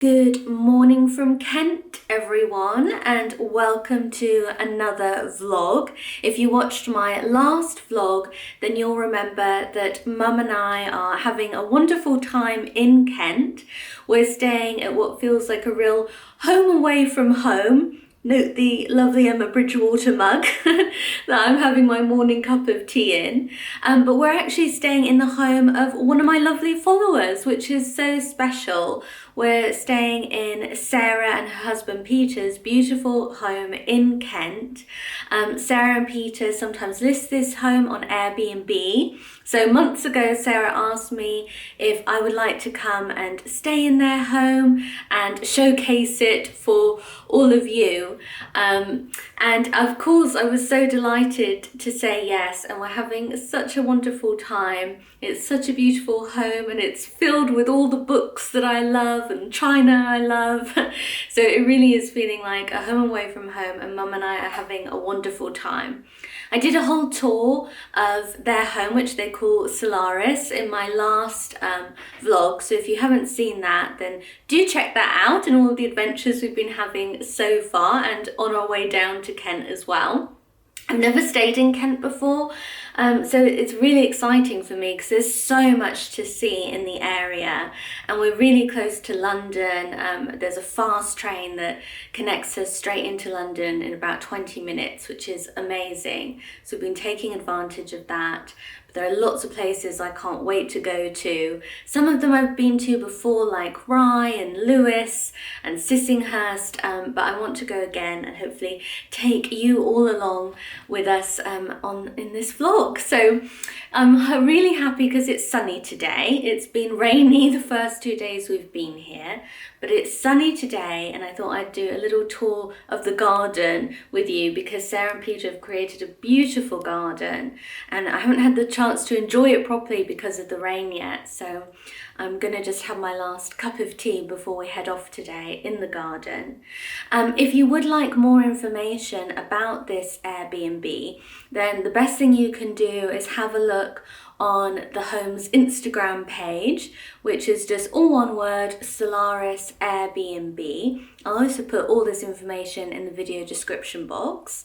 Good morning from Kent, everyone, and welcome to another vlog. If you watched my last vlog, then you'll remember that Mum and I are having a wonderful time in Kent. We're staying at what feels like a real home away from home. Note the lovely Emma Bridgewater mug that I'm having my morning cup of tea in. But we're actually staying in the home of one of my lovely followers, which is so special. We're staying in Sarah and her husband Peter's beautiful home in Kent. Sarah and Peter sometimes list this home on Airbnb. So months ago, Sarah asked me if I would like to come and stay in their home and showcase it for all of you. And of course, I was so delighted to say yes, and we're having such a wonderful time. It's such a beautiful home, and it's filled with all the books that I love and china I love. So it really is feeling like a home away from home, and Mum and I are having a wonderful time. I did a whole tour of their home, which they call Solaris, in my last vlog. So if you haven't seen that, then do check that out and all the adventures we've been having so far, and on our way down to Kent as well. I've never stayed in Kent before, so it's really exciting for me because there's so much to see in the area, and we're really close to London. There's a fast train that connects us straight into London in about 20 minutes, which is amazing. So we've been taking advantage of that. There are lots of places I can't wait to go to. Some of them I've been to before, like Rye and Lewis and Sissinghurst, but I want to go again and hopefully take you all along with us in this vlog. So I'm really happy because it's sunny today. It's been rainy the first 2 days we've been here, but it's sunny today, and I thought I'd do a little tour of the garden with you because Sarah and Peter have created a beautiful garden, and I haven't had the chance to enjoy it properly because of the rain yet. So I'm gonna just have my last cup of tea before we head off today in the garden. If you would like more information about this Airbnb, then the best thing you can do is have a look on the home's Instagram page, which is just all one word, Solaris Airbnb. I'll also put all this information in the video description box.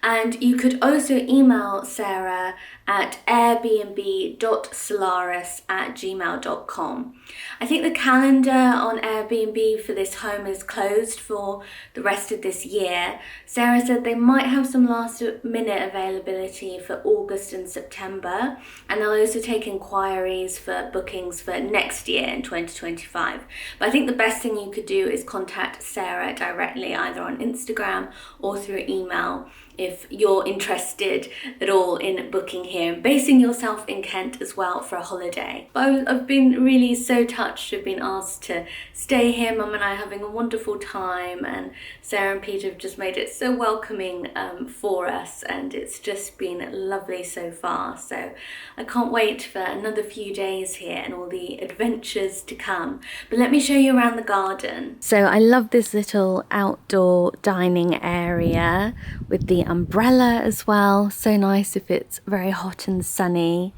And you could also email Sarah at airbnb.solaris@gmail.com. I think the calendar on Airbnb for this home is closed for the rest of this year. Sarah said they might have some last minute availability for August and September, and they'll also take inquiries for bookings for next year in 2025. But I think the best thing you could do is contact Sarah directly, either on Instagram or through email, if you're interested at all in booking here and basing yourself in Kent as well for a holiday. But I've been really so touched to have been asked to stay here. Mum and I are having a wonderful time, and Sarah and Peter have just made it so welcoming for us, and it's just been lovely so far. So I can't wait for another few days here and all the adventures to come. But let me show you around the garden. So I love this little outdoor dining area with the umbrella as well. So nice if it's very hot and sunny,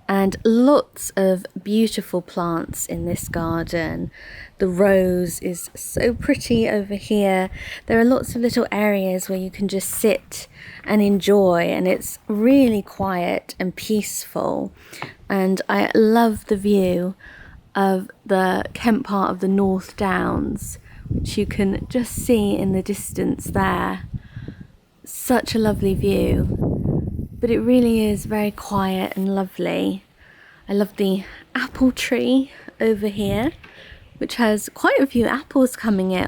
and lots of beautiful plants in this garden. The rose is so pretty over here. There are lots of little areas where you can just sit and enjoy, and it's really quiet and peaceful. And I love the view of the Kent part of the North Downs, which you can just see in the distance there. Such a lovely view, but it really is very quiet and lovely. I love the apple tree over here, which has quite a few apples coming on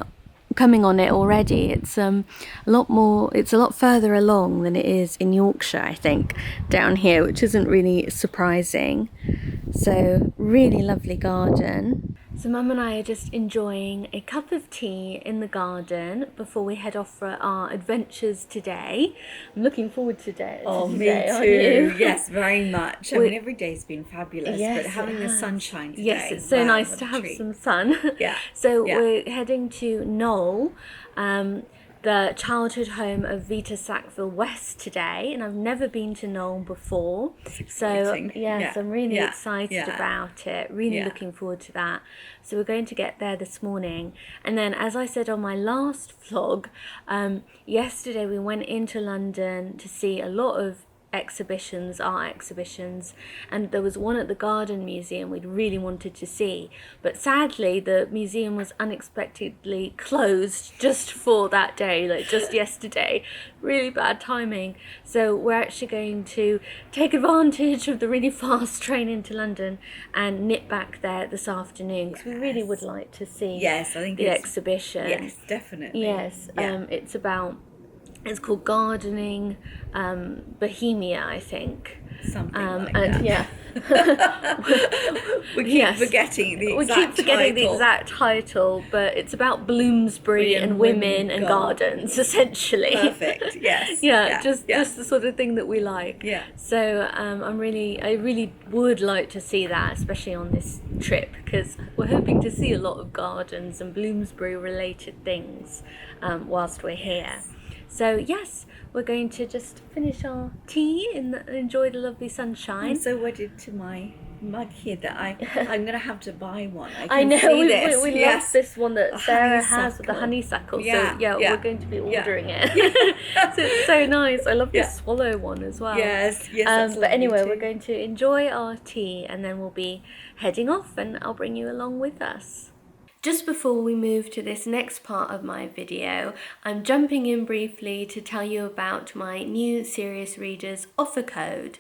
it already. It's a lot further along than it is in Yorkshire, I think, down here, which isn't really surprising. So really lovely garden. So Mum and I are just enjoying a cup of tea in the garden before we head off for our adventures today. I'm looking forward to today. Oh, me today, too. Aren't you? Yes, very much. I mean, every day's been fabulous, Yes, but having it the has. sunshine today. Yes, it's so wow, nice what to a have treat. some sun. Yeah. So yeah. we're heading to Knole. the childhood home of Vita Sackville West today, and I've never been to Knole before. So yes, I'm really excited about it. Really looking forward to that. So we're going to get there this morning. And then, as I said on my last vlog, yesterday we went into London to see a lot of art exhibitions, and there was one at the Garden Museum we'd really wanted to see, but sadly the museum was unexpectedly closed just for that day, like just yesterday. Really bad timing. So we're actually going to take advantage of the really fast train into London and nip back there this afternoon, because we really would like to see I think the exhibition. Yes, definitely. Yes, it's called Gardening Bohemia, I think. Something like that. Yeah. we keep forgetting the exact title, but it's about Bloomsbury and women and gardens, essentially. Perfect. Yes. Just the sort of thing that we like. Yeah. So I really would like to see that, especially on this trip, because we're hoping to see a lot of gardens and Bloomsbury related things whilst we're here. So yes, we're going to just finish our tea and enjoy the lovely sunshine. I'm so wedded to my mug here that I'm going to have to buy one. I know, we yes. love this one that Sarah has with the honeysuckle. Yeah, so we're going to be ordering it. So it's so nice. I love the swallow one as well. Yes. But anyway, we're going to enjoy our tea and then we'll be heading off, and I'll bring you along with us. Just before we move to this next part of my video, I'm jumping in briefly to tell you about my new Serious Readers offer code.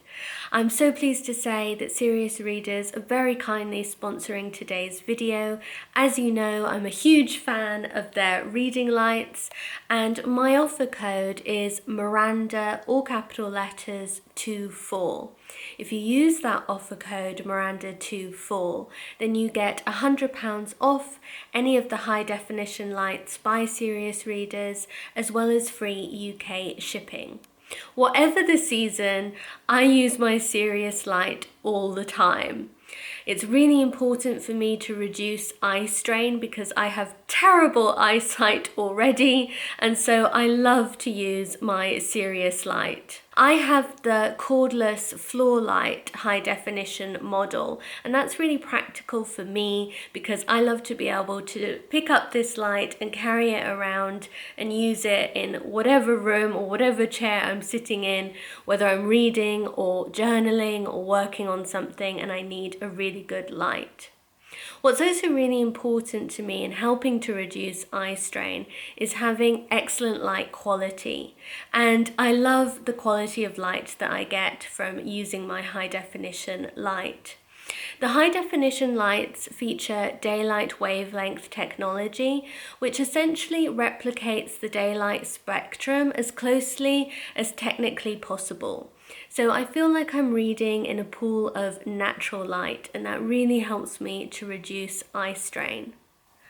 I'm so pleased to say that Serious Readers are very kindly sponsoring today's video. As you know, I'm a huge fan of their reading lights, and my offer code is Miranda, all capital letters, 24. If you use that offer code Miranda24, then you get £100 off any of the high definition lights by Serious Readers, as well as free UK shipping. Whatever the season, I use my Serious light all the time. It's really important for me to reduce eye strain because I have terrible eyesight already, and so I love to use my Serious light. I have the cordless floor light high definition model, and that's really practical for me because I love to be able to pick up this light and carry it around and use it in whatever room or whatever chair I'm sitting in, whether I'm reading or journaling or working on something and I need a really good light. What's also really important to me in helping to reduce eye strain is having excellent light quality. And I love the quality of light that I get from using my high definition light. The high definition lights feature daylight wavelength technology, which essentially replicates the daylight spectrum as closely as technically possible. So I feel like I'm reading in a pool of natural light, and that really helps me to reduce eye strain.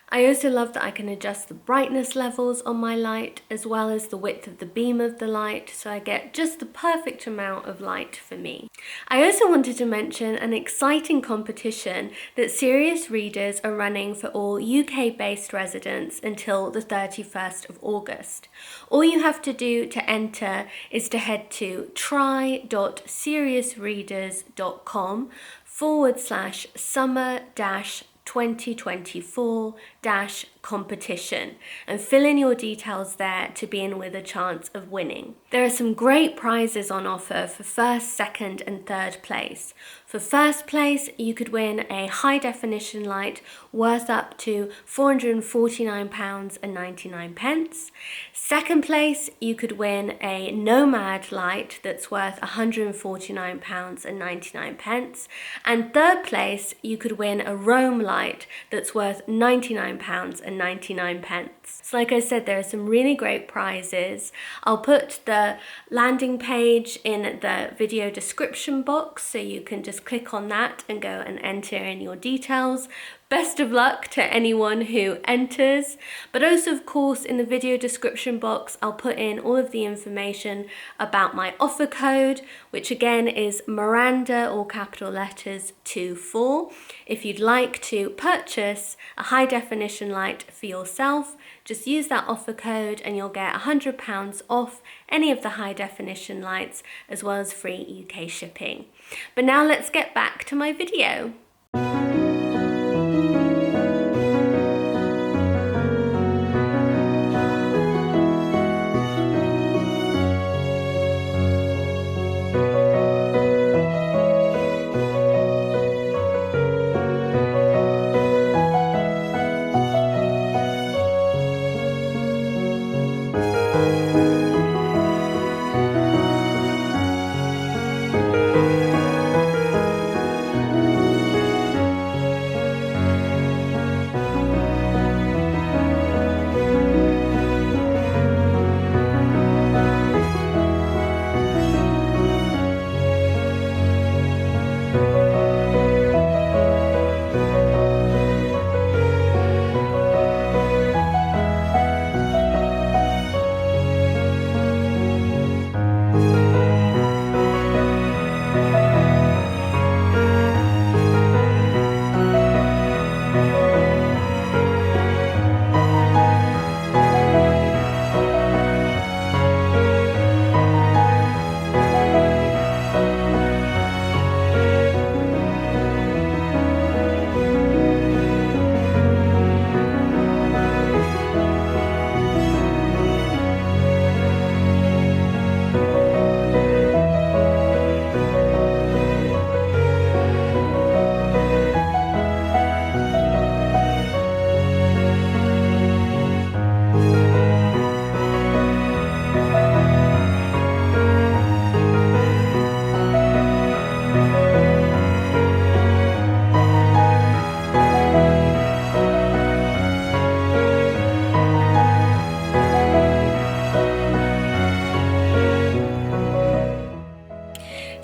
I also love that I can adjust the brightness levels on my light as well as the width of the beam of the light, so I get just the perfect amount of light for me. I also wanted to mention an exciting competition that Serious Readers are running for all UK-based residents until the 31st of August. All you have to do to enter is to head to try.seriousreaders.com/summer-2024-competition and fill in your details there to be in with a chance of winning. There are some great prizes on offer for first, second and third place. For first place, you could win a high definition light worth up to £449.99. Second place, you could win a Nomad light that's worth £149.99. And third place, you could win a Roam light that's worth £99.99. So like I said, there are some really great prizes. I'll put the landing page in the video description box so you can just click on that and go and enter in your details. Best of luck to anyone who enters. But also, of course, in the video description box, I'll put in all of the information about my offer code, which again is Miranda, all capital letters, 24. If you'd like to purchase a high definition light for yourself, just use that offer code and you'll get £100 off any of the high definition lights, as well as free UK shipping. But now let's get back to my video.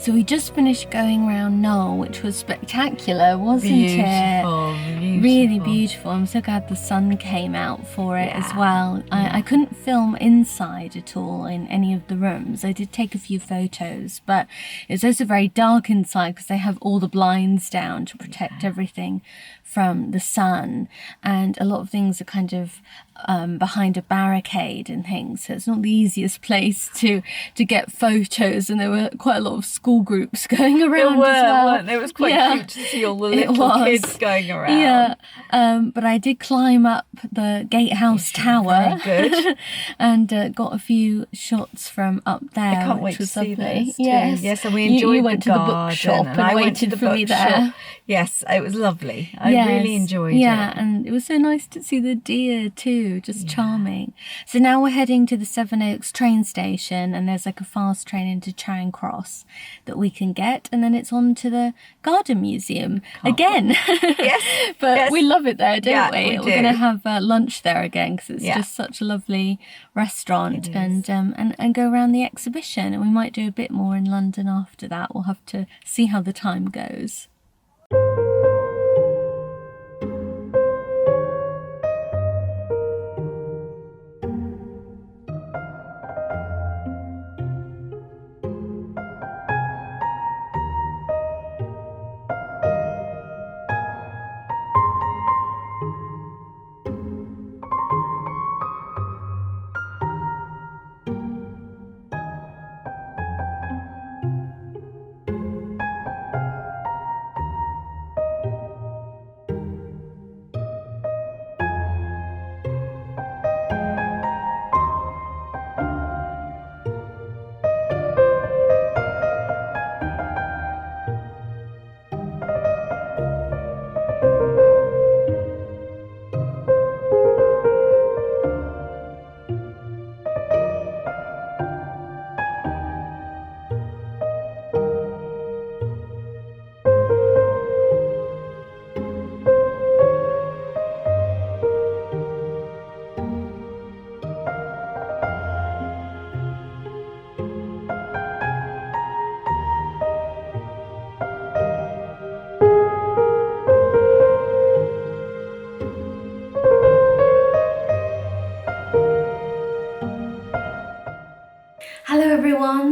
So we just finished going around Knole, which was spectacular, wasn't it? Beautiful. Really beautiful. I'm so glad the sun came out for it as well. I couldn't film inside at all in any of the rooms. I did take a few photos, but it was also very dark inside because they have all the blinds down to protect everything from the sun, and a lot of things are kind of behind a barricade and things, so it's not the easiest place to get photos, and there were quite a lot of school groups going around as well. Weren't there? It was quite cute to see all the little kids going around. But I did climb up the gatehouse tower and got a few shots from up there. I can't wait to see those too. Yes, and we enjoyed you went the to the bookshop and waited for me there. Yes, it was lovely. I really enjoyed it. Yeah, and it was so nice to see the deer too, just charming. So now we're heading to the Sevenoaks train station, and there's like a fast train into Charing Cross that we can get, and then it's on to the Garden Museum again. Yes, but we love it there, don't we? We're going to have lunch there again because it's just such a lovely restaurant, and go around the exhibition, and we might do a bit more in London after that. We'll have to see how the time goes.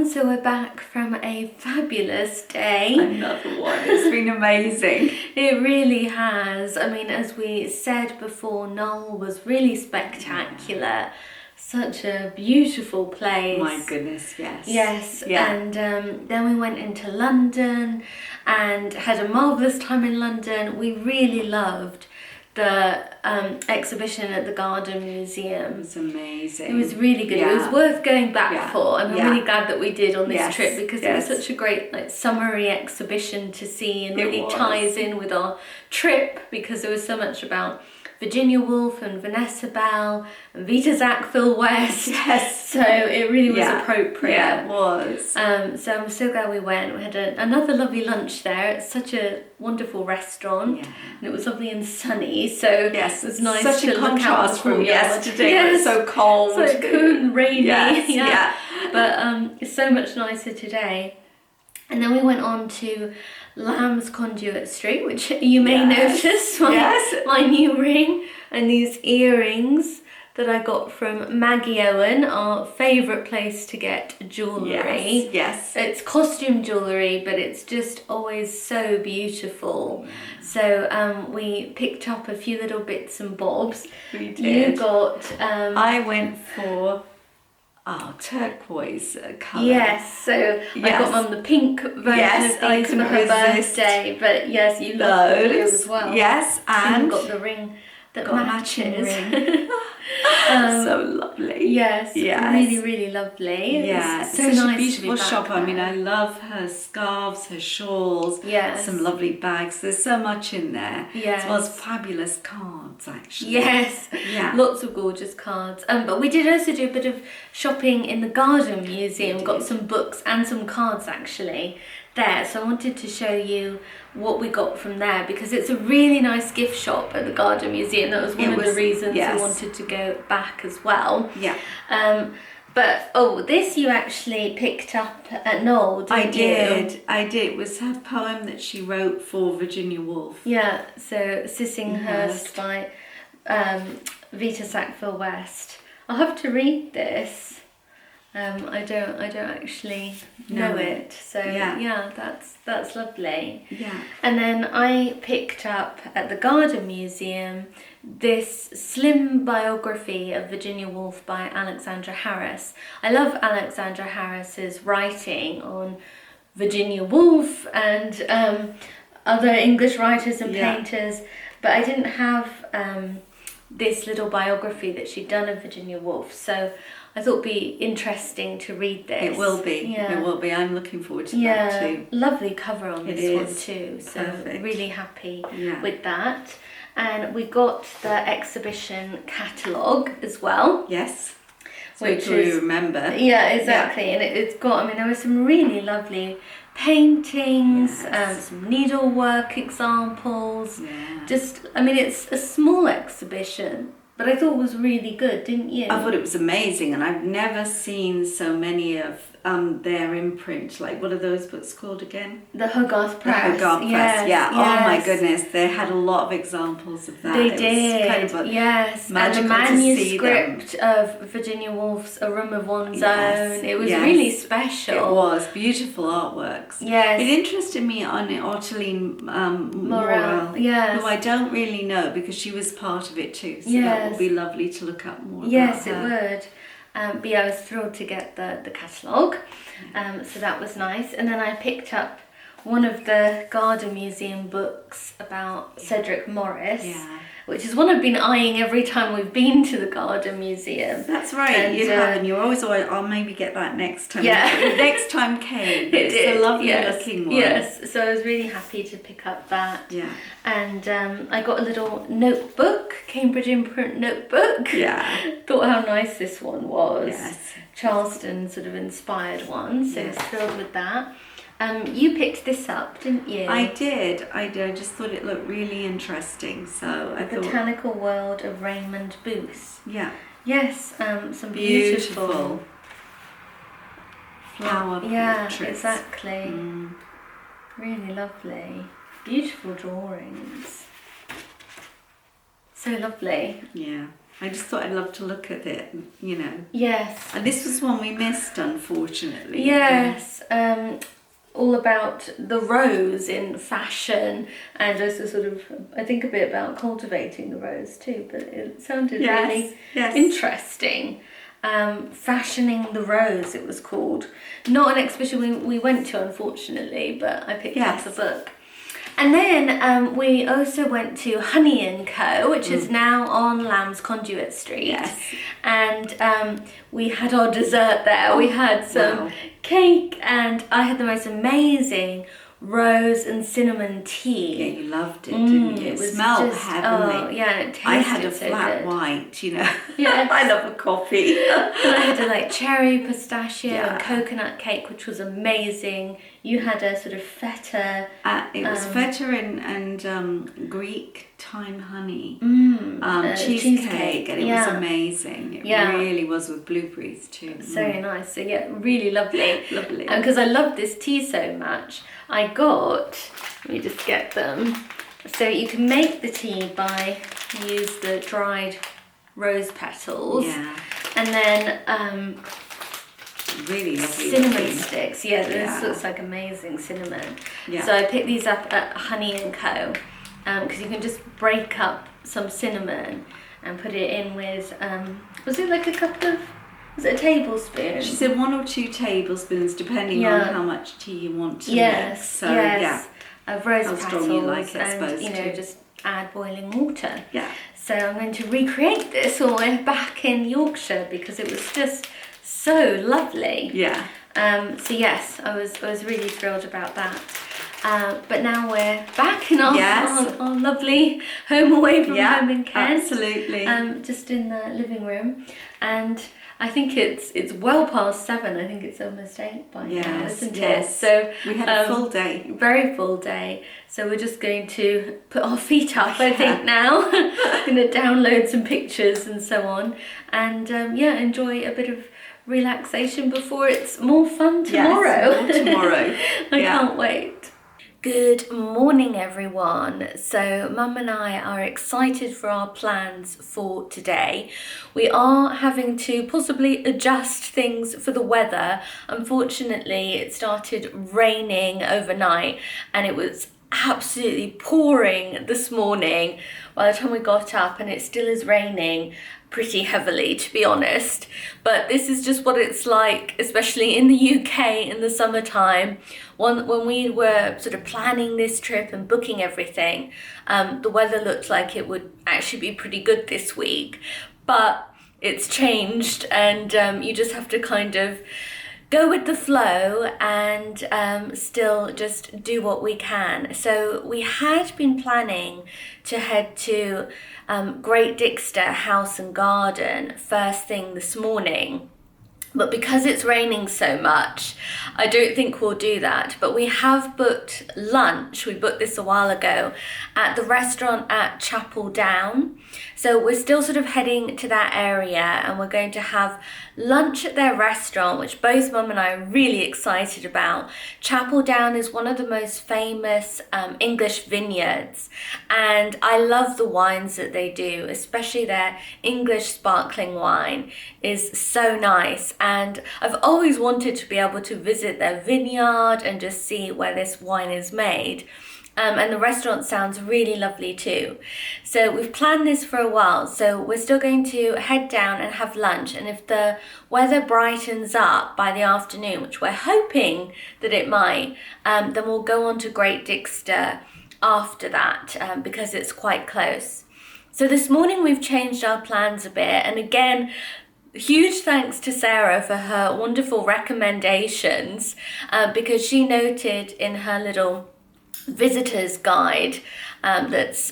So we're back from a fabulous day. Another one. It's been amazing. It really has. I mean, as we said before, Knole was really spectacular. Such a beautiful place. My goodness, yes. Yes, Yeah. and then we went into London and had a marvellous time in London. We really loved the exhibition at the Garden Museum. It was amazing. It was really good. Yeah. It was worth going back for, and I'm Yeah. really glad that we did on this Yes. trip because it was Yes. such a great summery exhibition to see, and It really was. ties in with our trip because there was so much about Virginia Woolf and Vanessa Bell and Vita Sackville West. Yes. So it really was Yeah. appropriate. Yeah, it was. So I'm so glad we went. We had another lovely lunch there. It's such a wonderful restaurant, Yeah. and it was lovely and sunny. So Yes, it was nice such to a look out contrast the from courtyard. yesterday. It was so cold. So cool and rainy. Yes, yeah. But it's so much nicer today. And then we went on to Lamb's Conduit Street, which you may Yes. notice my new ring and these earrings that I got from Maggie Owen, our favourite place to get jewellery. Yes. It's costume jewellery, but it's just always so beautiful. So we picked up a few little bits and bobs. We did. You got... I went for turquoise colour. Yes, so I Yes. got Mum the pink version Yes, of I these for couldn't her resist birthday, but yes, you love the blue Those. as well. Yes, So you and got the ring that got a matching matches. ring. So lovely. Yes, Yes. really, really lovely. Yeah, It's it's so such nice a beautiful to be shop. back I mean, there. I love her scarves, her shawls, Yes. some lovely bags. There's so much in there. Yes. As well as fabulous cards, actually. Yes, Yeah. lots of gorgeous cards. But we did also do a bit of shopping in the Garden Museum. We Got did. some books and some cards actually there. So I wanted to show you what we got from there because it's a really nice gift shop at the Garden Museum. That was one of the reasons yes. we wanted to go back as well. Yeah. But this you actually picked up at Knole, didn't you? I did. It was her poem that she wrote for Virginia Woolf. Yeah, so Sissinghurst by Vita Sackville West. I'll have to read this. I don't actually know No. it. So yeah, that's lovely. Yeah. And then I picked up at the Garden Museum this slim biography of Virginia Woolf by Alexandra Harris. I love Alexandra Harris's writing on Virginia Woolf and other English writers and Yeah. painters, but I didn't have this little biography that she'd done of Virginia Woolf, so I thought it'd be interesting to read this. It will be. Yeah. It will be. I'm looking forward to Yeah, that too. lovely cover on It this one is. too, so Perfect. really happy Yeah. with that. And we got the exhibition catalogue as well. Yes. So Which we is- remember. Yeah, exactly. And it's got, I mean, there were some really lovely paintings, Yes. some needlework examples. Yeah. Just, I mean, it's a small exhibition, but I thought it was really good, didn't you? I thought it was amazing, and I've never seen so many of their imprint. Like, what are those books called again? The Hogarth Press. The Hogarth Press. Yes, Yeah. Oh my yes. goodness, they had a lot of examples of that. They It was did, kind of a yes. And the magical to see them. manuscript of Virginia Woolf's A Room of One's Yes, Own. It was yes. really special. It was beautiful artworks. Yes. It interested me on Ottilie Morel, yes. who I don't really know because she was part of it too. So that Yes. would be lovely to look up more Yes, about it her. would. But yeah, I was thrilled to get the catalogue. So that was nice. And then I picked up one of the Garden Museum books about Cedric Morris, Yeah. which is one I've been eyeing every time we've been to the Garden Museum. That's right, And, you have, and you're always like, I'll maybe get that next time. Yeah. The next time came. It It's did, a lovely yes, looking one. Yes, so I was really happy to pick up that. Yeah. And I got a little notebook, Cambridge Imprint notebook. Yeah. Thought how nice this one was. Yes. Charleston sort of inspired one, so I was Yes. thrilled with that. You picked this up, didn't you? I did. I just thought it looked really interesting. So I The thought, Botanical World of Raymond Booth. yeah, Yes, some beautiful. flower Yeah, portraits. exactly. Mm. Really lovely. Beautiful drawings. So lovely. Yeah. I just thought I'd love to look at it, you know. Yes. And this was one we missed, unfortunately. Yes. All about the rose in fashion, and also sort of, I think, a bit about cultivating the rose too, but it sounded really interesting. Fashioning the Rose, it was called. Not an exhibition we went to, unfortunately, but I picked up the book. And then we also went to Honey and Co, which is now on Lamb's Conduit Street. Yes. And we had our dessert there. We had some cake, and I had the most amazing rose and cinnamon tea. Yeah, you loved it, didn't you? It smelled heavenly. Oh, yeah, it tasted I had a so flat good. white, you know. Yeah. I love a coffee. And I had a cherry pistachio and coconut cake, which was amazing. You had a sort of feta. It was feta and Greek thyme honey. Cheesecake, and it was amazing. It really was, with blueberries too. So nice. So yeah, really lovely. Lovely. And because I love this tea so much, I got, let me just get them. So you can make the tea by, use the dried rose petals. Yeah. And then really lovely cinnamon sticks. Yeah, this looks like amazing cinnamon. Yeah. So I picked these up at Honey and Co. Because you can just break up some cinnamon and put it in with, was it like a couple of, was it a tablespoon? She said 1 or 2 tablespoons, depending on how much tea you want to mix. So, of rose petals, strong you like it, and you know, just add boiling water. Yeah. So I'm going to recreate this when we're back in Yorkshire, because it was just so lovely. Yeah. So yes, I was really thrilled about that. But now we're back in our lovely home away from home in Kent. Absolutely. Just in the living room, and I think it's well past 7. I think it's almost 8 by now, isn't it? So we had a full day. Very full day. So we're just going to put our feet up, I think, now. Going to download some pictures and so on, and enjoy a bit of relaxation before it's more fun tomorrow. Yes, more tomorrow. I can't wait. Good morning, everyone. So Mum and I are excited for our plans for today. We are having to possibly adjust things for the weather. Unfortunately, it started raining overnight and it was absolutely pouring this morning by the time we got up, and it still is raining pretty heavily, to be honest. But this is just what it's like, especially in the UK in the summertime. When we were sort of planning this trip and booking everything, the weather looked like it would actually be pretty good this week, but it's changed, and you just have to kind of go with the flow and still just do what we can. So we had been planning to head to Great Dixter House and Garden first thing this morning. But because it's raining so much, I don't think we'll do that. But we have booked lunch, we booked this a while ago, at the restaurant at Chapel Down. So we're still sort of heading to that area, and we're going to have lunch at their restaurant, which both Mum and I are really excited about. Chapel Down is one of the most famous English vineyards, and I love the wines that they do, especially their English sparkling wine is so nice. And I've always wanted to be able to visit their vineyard and just see where this wine is made. And the restaurant sounds really lovely too. So we've planned this for a while. So we're still going to head down and have lunch. And if the weather brightens up by the afternoon, which we're hoping that it might, then we'll go on to Great Dixter after that, because it's quite close. So this morning we've changed our plans a bit. And again, huge thanks to Sarah for her wonderful recommendations, because she noted in her little visitor's guide that's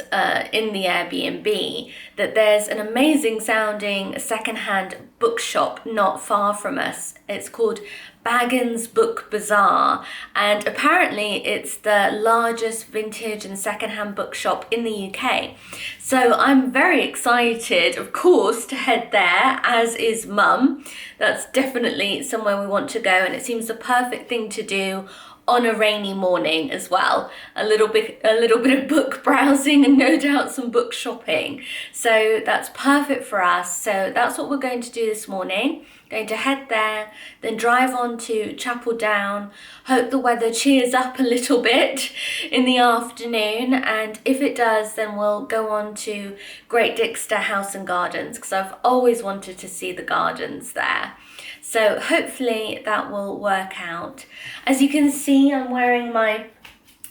in the Airbnb that there's an amazing sounding secondhand bookshop not far from us. It's called Baggins Book Bazaar, and apparently it's the largest vintage and secondhand bookshop in the UK. So I'm very excited, of course, to head there, as is Mum. That's definitely somewhere we want to go, and it seems the perfect thing to do on a rainy morning as well. A little bit of book browsing and no doubt some book shopping. So that's perfect for us. So that's what we're going to do this morning. Going to head there, then drive on to Chapel Down. Hope the weather cheers up a little bit in the afternoon, and if it does, then we'll go on to Great Dixter House and Gardens, because I've always wanted to see the gardens there. So hopefully that will work out. As you can see, I'm wearing my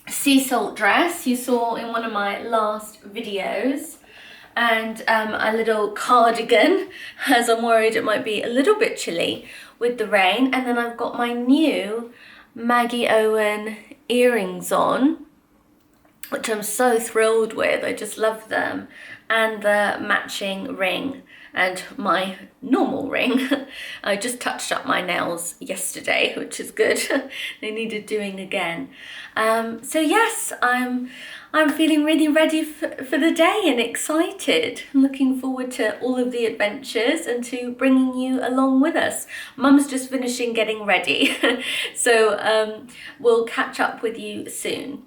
sea salt dress you saw in one of my last videos, and a little cardigan, as I'm worried it might be a little bit chilly with the rain. And then I've got my new Maggie Owen earrings on, which I'm so thrilled with. I just love them. And the matching ring and my normal ring. I just touched up my nails yesterday, which is good. They needed doing again. So yes, I'm feeling really ready for the day and excited. I'm looking forward to all of the adventures and to bringing you along with us. Mum's just finishing getting ready. So we'll catch up with you soon.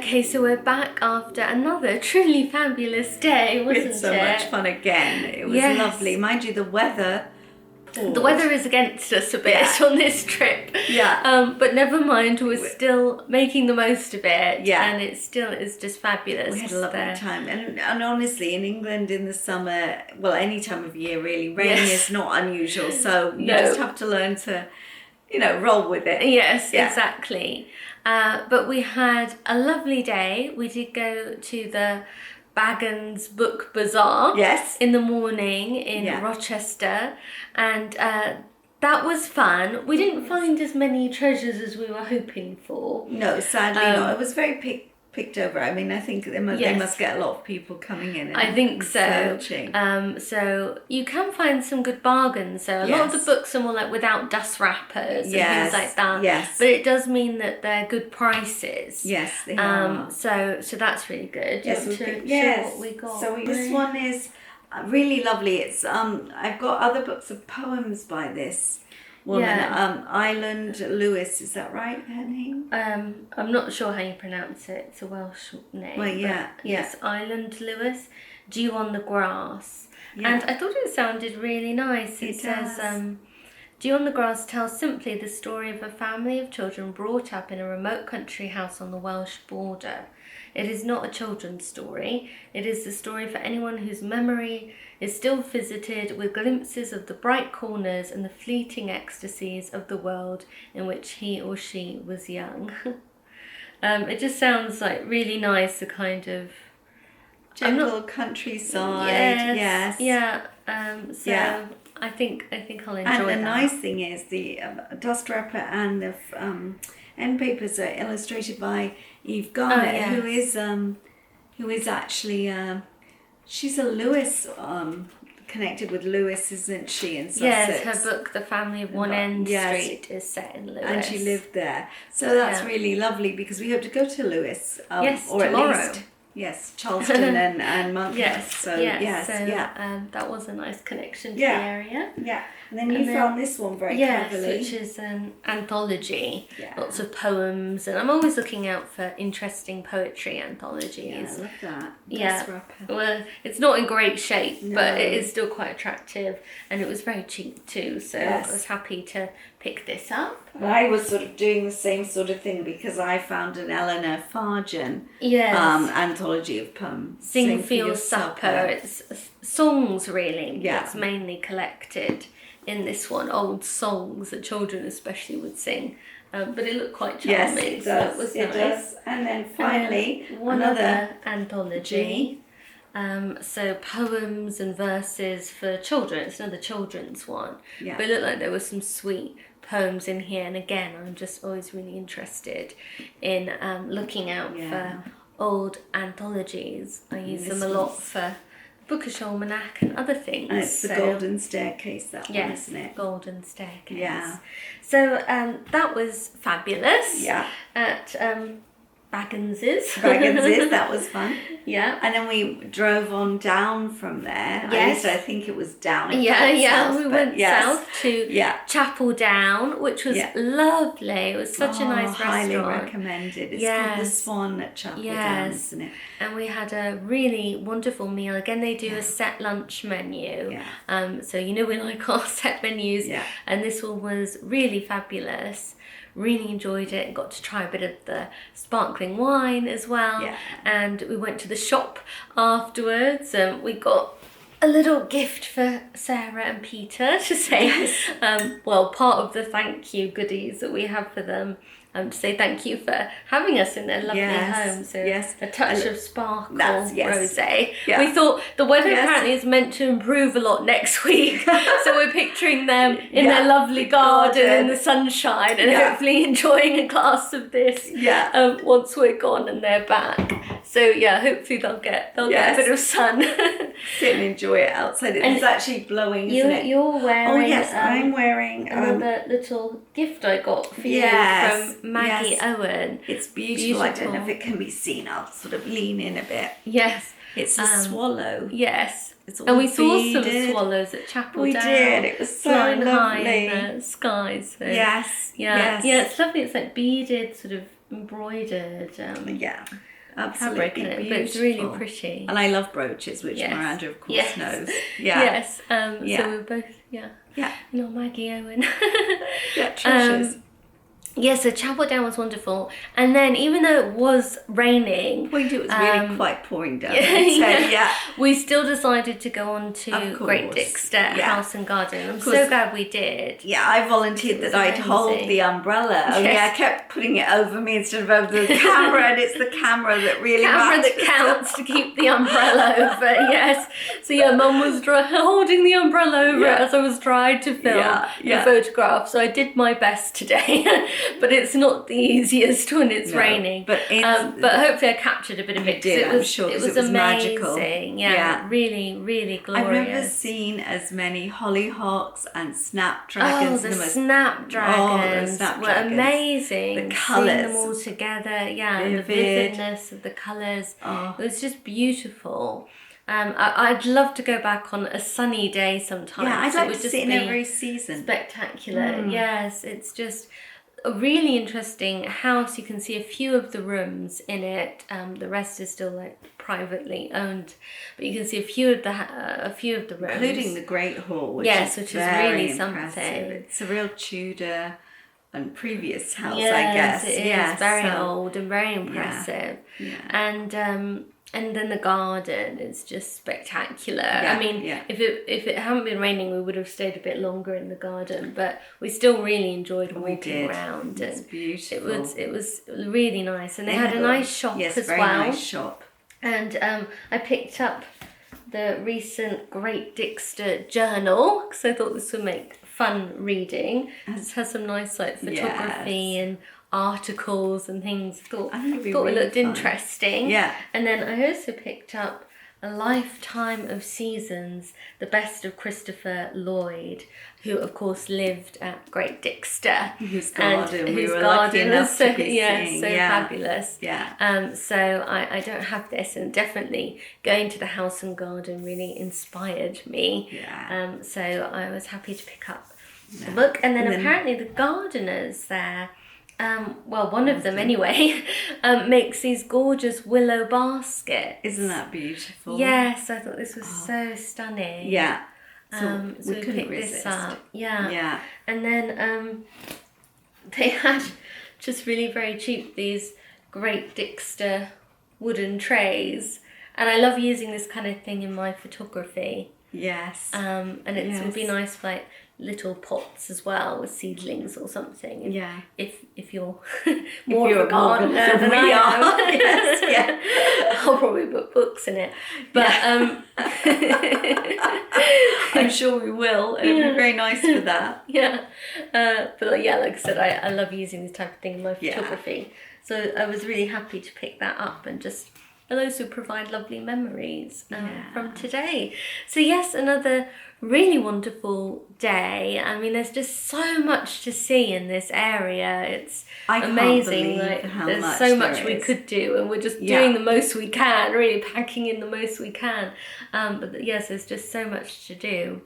Okay, so we're back after another truly fabulous day, wasn't it? It's so much fun again. It was lovely. Mind you, the weather is against us a bit on this trip. Yeah. But never mind, we're still making the most of it. Yeah. And it still is just fabulous. We had a lovely time. And honestly, in England in the summer, well, any time of year really, rain is not unusual. So you just have to learn to, roll with it. Yes, exactly. But we had a lovely day. We did go to the Baggins Book Bazaar in the morning in Rochester, and that was fun. We didn't find as many treasures as we were hoping for. No, sadly not. It was very picked over. I mean, I think they must get a lot of people coming in and I think so. Searching. So you can find some good bargains. So a lot of the books are more like without dust wrappers and things like that. Yes. But it does mean that they're good prices. Yes, they are. So that's really good. Yes, show what we got. So this one is really lovely. It's I've got other books of poems by this woman, Island Lewis, is that right, her name? I'm not sure how you pronounce it. It's a Welsh name. Well, Yes, Island Lewis, Dew on the Grass. Yeah. And I thought it sounded really nice. It says, Dew on the Grass tells simply the story of a family of children brought up in a remote country house on the Welsh border. It is not a children's story. It is the story for anyone whose memory is still visited with glimpses of the bright corners and the fleeting ecstasies of the world in which he or she was young. It just sounds like really nice, a kind of gentle countryside. Yes. Yeah. I think I'll enjoy that. And the nice thing is the dust wrapper and the end papers are illustrated by Eve Garnett, who is actually she's a Lewis, connected with Lewis, isn't she, in Sussex? Yes, her book The Family of One End Street is set in Lewis, and she lived there. So that's really lovely, because we hope to go to Lewis, or tomorrow. At least. Yes, Charleston and Monkhouse. That was a nice connection to the area. Yeah, and then you found this one very cleverly. Which is an anthology, lots of poems, and I'm always looking out for interesting poetry anthologies. Yeah, I love that. Well, it's not in great shape, but it is still quite attractive, and it was very cheap too, so I was happy to pick this up. I was sort of doing the same sort of thing, because I found an Eleanor Fargen anthology of poems. Sing for Your Supper. It's songs, really. It's mainly collected in this one, old songs that children especially would sing. But it looked quite charming. Yes, it does. So it was nice. Does. And then finally, another anthology. So poems and verses for children. It's another children's one. Yeah. But it looked like there were some sweet poems in here. And again, I'm just always really interested in looking out for old anthologies. I use them a lot for Bookish Almanac and other things. And it's the Golden Staircase, that one, isn't it? Golden Staircase. Yeah. So that was fabulous. Yeah. At Baggins's, that was fun. Yeah. And then we drove on down from there. Yes. I think it was down. We went south to Chapel Down, which was lovely. It was such a nice restaurant. Highly recommended. It's called the Swan at Chapel Down, isn't it? And we had a really wonderful meal. Again, they do a set lunch menu. Yeah. So we like our set menus. Yeah. And this one was really fabulous. Really enjoyed it and got to try a bit of the sparkling wine as well. Yeah. And we went to the shop afterwards. We got a little gift for Sarah and Peter to say, part of the thank you goodies that we have for them. To say thank you for having us in their lovely home. So a touch of sparkle rosé. Yeah. We thought the weather apparently is meant to improve a lot next week. So we're picturing them in their lovely garden in the sunshine and hopefully enjoying a glass of this once we're gone and they're back. So hopefully they'll get a bit of sun. Sit and enjoy it outside. It's actually blowing, isn't it? You're wearing I'm wearing another little gift I got for you from Maggie Owen. It's beautiful. I don't know if it can be seen. I'll sort of lean in a bit. Yes. It's a swallow. Yes. And we saw some swallows at Chapel Down. We did. It was so flying lovely. High in the sky. So. Yes. Yeah. Yeah, it's lovely. It's like beaded, sort of embroidered. fabric in Absolutely it, but it's beautiful. really pretty. And I love brooches, which Yes. Miranda, of course, Yes. knows. Yeah. Yes. Yeah. So we're both, Yeah. no, Maggie Owen. Yeah, treasures. Yeah, so Chapel Down was wonderful. And then even though it was raining... Point, it was really quite pouring down. Yeah, we still decided to go on to Of Great course. Dixter House and Garden. I'm course. so glad we did. Yeah, I volunteered that I'd hold amazing. the umbrella. Oh, Yes. yeah, I kept putting it over me instead of over the camera, and it's the camera that really matters. That counts to keep the umbrella over, yes. So yeah, Mum was holding the umbrella over it as I was trying to film the photograph. So I did my best today, but it's not the easiest when it's raining. But hopefully I captured a bit of it. did, It was, I'm sure, it 'cause was it was amazing. magical. Yeah, really, really glorious. I've never seen as many hollyhocks and snapdragons. Oh, the snapdragons were amazing. The colours. Seeing them all together, and the vividness of the colours. Oh. It was just beautiful. I'd love to go back on a sunny day sometime. Yeah, I'd so like it would to just see it in be every season. spectacular. Yes, it's just a really interesting house. You can see a few of the rooms in it. The rest is still like privately owned, but you can see a few of the rooms, including the Great Hall, which is very really impressive. something. It's a real Tudor and previous house, Yes, I guess. It is very old and very impressive. Yeah. And then the garden is just spectacular. I mean, if it hadn't been raining, we would have stayed a bit longer in the garden, but we still really enjoyed walking around. It's beautiful. It was really nice, and they had a nice shop as very well. Nice shop. And I picked up the recent Great Dixter journal because I thought this would make fun reading. It has some nice like photography and articles and things. Thought it looked interesting. Yeah. And then I also picked up A Lifetime of Seasons, the best of Christopher Lloyd, who of course lived at Great Dixter. Whose garden we were lucky enough to be seeing. Fabulous. Yeah. So I don't have this, and definitely going to the house and garden really inspired me. Yeah. So I was happy to pick up the book, and then apparently the gardeners there. One of them anyway, makes these gorgeous willow baskets. Isn't that beautiful? Yes, I thought this was so stunning. Yeah. So we couldn't picked resist. this up. Yeah. Yeah. And then they had just really very cheap these Great Dixter wooden trays. And I love using this kind of thing in my photography. Yes. And it would be nice for like little pots as well with seedlings or something. If you're more of a gardener than I am. Yes, I'll probably put books in it. But I'm sure we will. It'll be very nice for that. But like I said, I love using this type of thing in my photography. So I was really happy to pick that up and just also provide lovely memories from today. So yes, another really wonderful day. I mean, there's just so much to see in this area. It's amazing. There's so much we could do, and we're just doing the most we can, really packing in the most we can. But yes, there's just so much to do.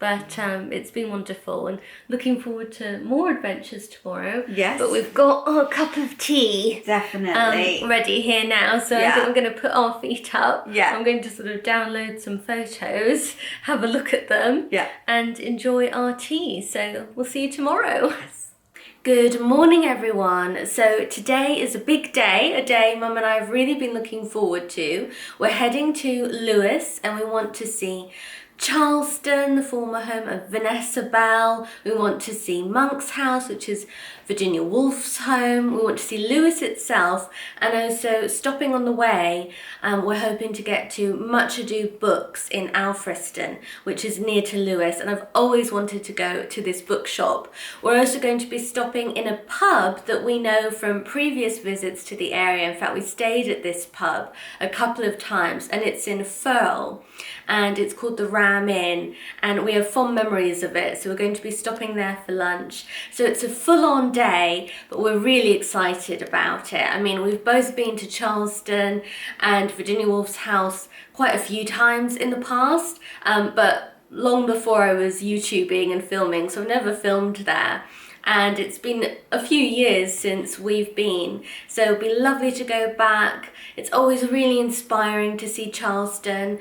But it's been wonderful, and looking forward to more adventures tomorrow. Yes. But we've got our cup of tea definitely ready here now. So I think I'm going to put our feet up. Yeah. I'm going to sort of download some photos, have a look at them, and enjoy our tea. So we'll see you tomorrow. Yes. Good morning, everyone. So today is a big day, a day Mum and I have really been looking forward to. We're heading to Lewes, and we want to see Charleston, the former home of Vanessa Bell. We want to see Monk's House, which is Virginia Woolf's home. We want to see Lewes itself, and also stopping on the way, we're hoping to get to Much Ado Books in Alfriston, which is near to Lewes, and I've always wanted to go to this bookshop. We're also going to be stopping in a pub that we know from previous visits to the area. In fact, we stayed at this pub a couple of times, and it's in Firle, and it's called the Ram Inn, and we have fond memories of it, so we're going to be stopping there for lunch. So it's a full-on day, but we're really excited about it. I mean, we've both been to Charleston and Virginia Woolf's house quite a few times in the past, but long before I was YouTubing and filming, so I've never filmed there. and it's been a few years since we've been, so it'll be lovely to go back. It's always really inspiring to see Charleston.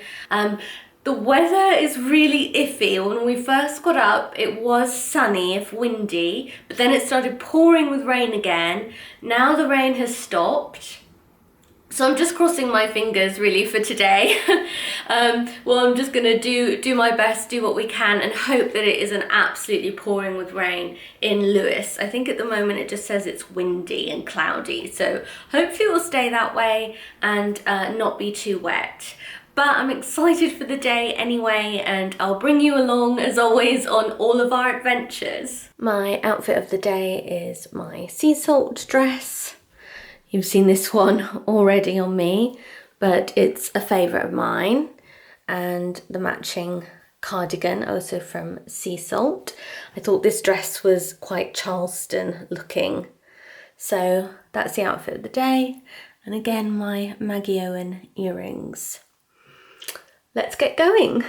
The weather is really iffy. When we first got up, it was sunny, if windy, but then it started pouring with rain again. Now the rain has stopped. So I'm just crossing my fingers really for today. Well, I'm just gonna do my best, do what we can, and hope that it isn't absolutely pouring with rain in Lewis. I think at the moment it just says it's windy and cloudy, so hopefully it will stay that way and not be too wet. But I'm excited for the day anyway, and I'll bring you along as always on all of our adventures. My outfit of the day is my sea salt dress. You've seen this one already on me, but it's a favourite of mine. And the matching cardigan, also from Sea Salt. I thought this dress was quite Charleston looking. So that's the outfit of the day. And again, my Maggie Owen earrings. Let's get going.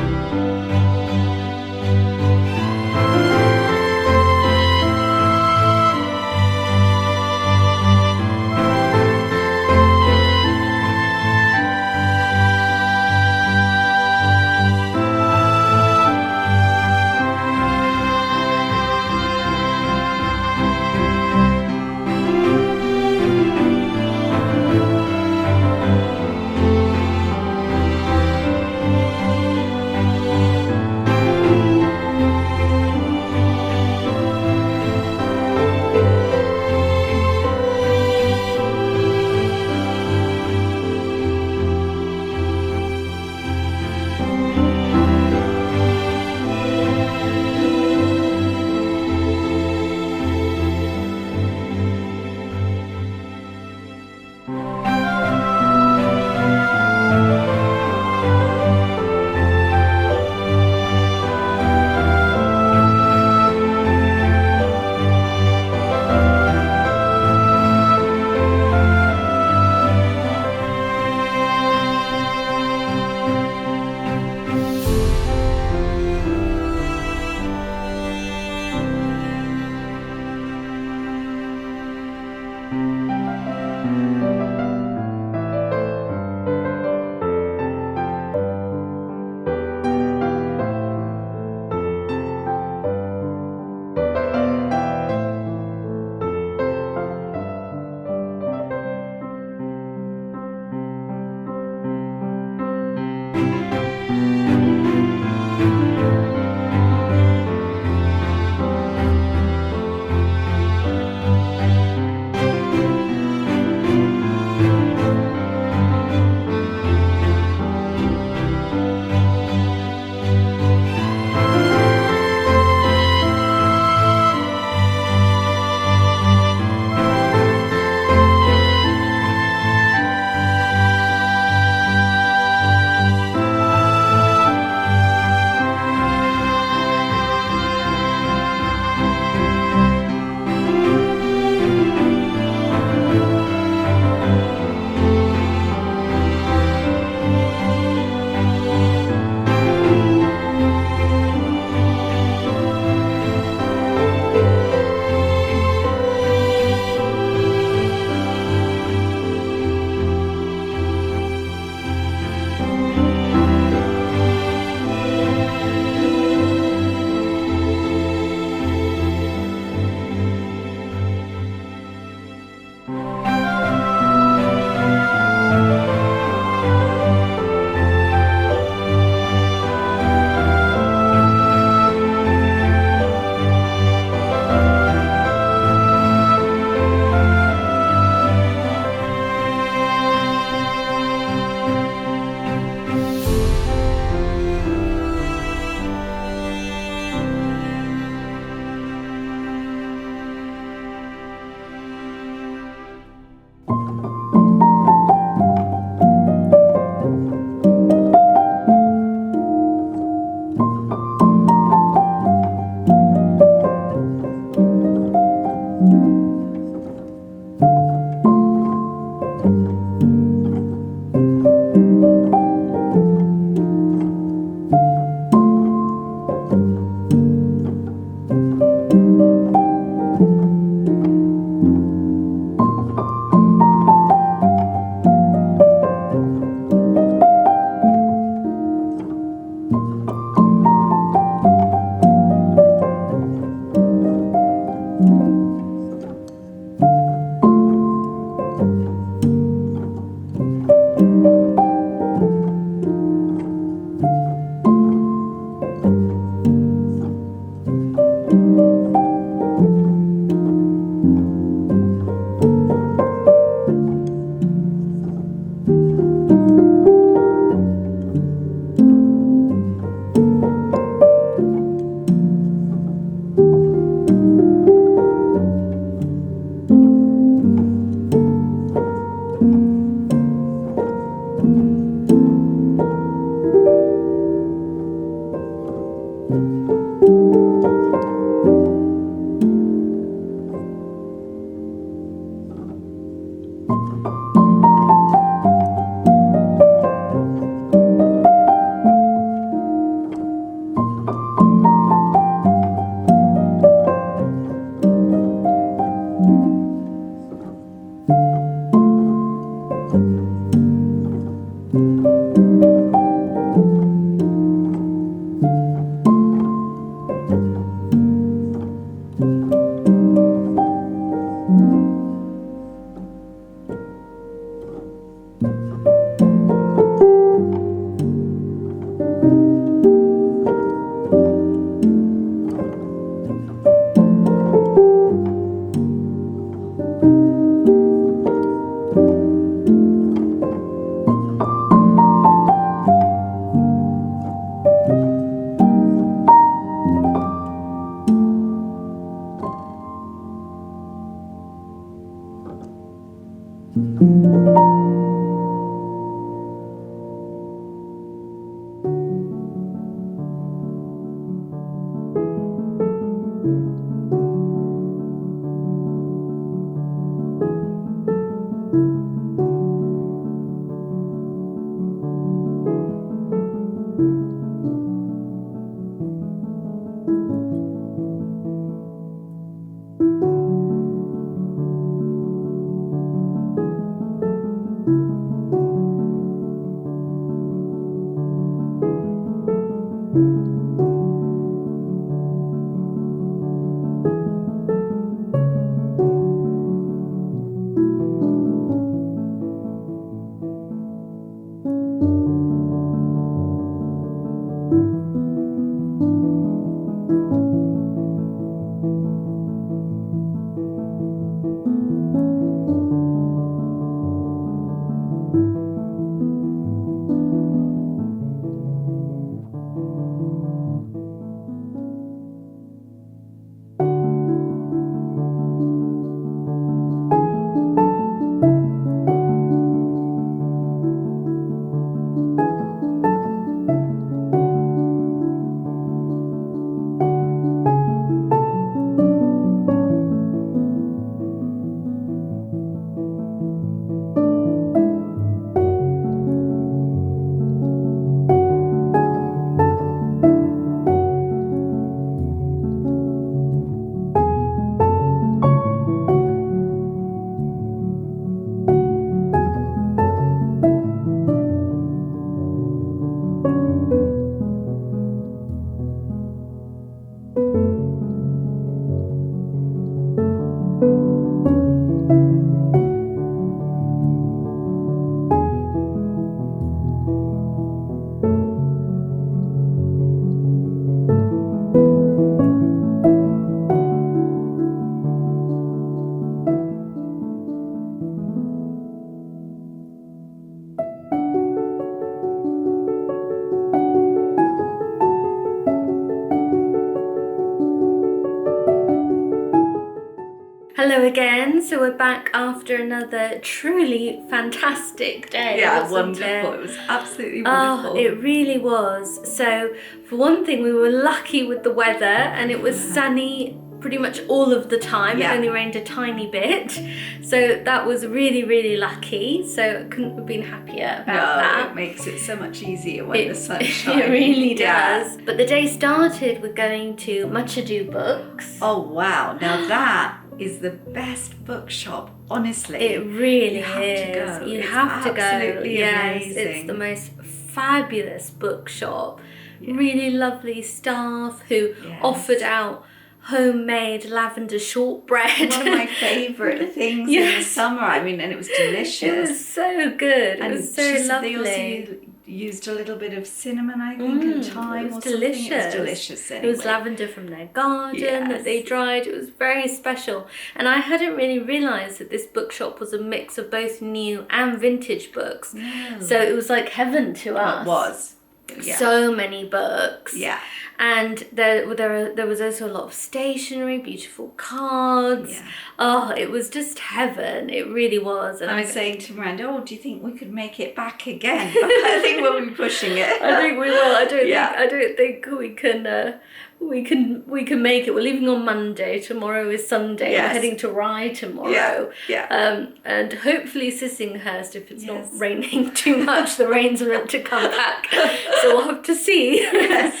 Hello again. So we're back after another truly fantastic day. Yeah, wasn't wonderful. It? It was absolutely wonderful. Oh, it really was. So for one thing, we were lucky with the weather and it was sunny pretty much all of the time. Yeah. It only rained a tiny bit. So that was really, really lucky. So couldn't have been happier about that. It makes it so much easier when the sun's It shining. really does. Yeah. But the day started with going to Much Ado Books. Oh, wow. Now that is the best bookshop, honestly. It really You have is. to go. You It's have to go. absolutely Yes, amazing. it's the most fabulous bookshop. Yeah. Really lovely staff who Yes. offered out homemade lavender shortbread. One of my favourite things in the Yes. summer. I mean, and it was delicious. It was so good. And It was so she said lovely. they also used a little bit of cinnamon, I think, and thyme it was or delicious. something. It was delicious anyway. It was lavender from their garden that they Yes. dried. It was very special. And I hadn't really realised that this bookshop was a mix of both new and vintage books. No. So it was like heaven to us. It was. Yeah. So many books. Yeah. And there was also a lot of stationery, beautiful cards. Yeah. Oh, it was just heaven. It really was. And I'm saying to Miranda, oh, do you think we could make it back again? But I think we'll be pushing it. I think we will. I don't Yeah. think we can we can make it. We're leaving on Monday. Tomorrow is Sunday. Yes. We're heading to Rye tomorrow. Yeah. And hopefully Sissinghurst, if it's not raining too much. The rain's meant to come back, so we'll have to see. Yes.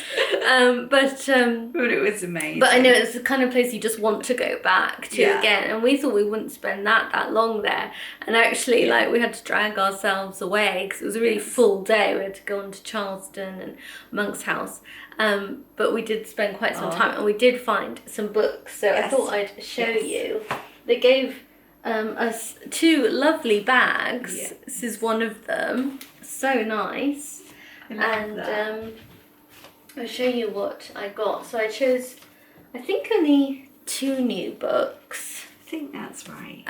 But it was amazing. But I know it's the kind of place you just want to go back to again. And we thought we wouldn't spend that long there. And actually, like, we had to drag ourselves away because it was a really full day. We had to go on to Charleston and Monk's House. But we did spend quite some time, and we did find some books. So I thought I'd show you. They gave us 2 lovely bags. Yes. This is one of them. So nice. And I'll show you what I got. So I chose, I think, only 2 new books. I think that's right.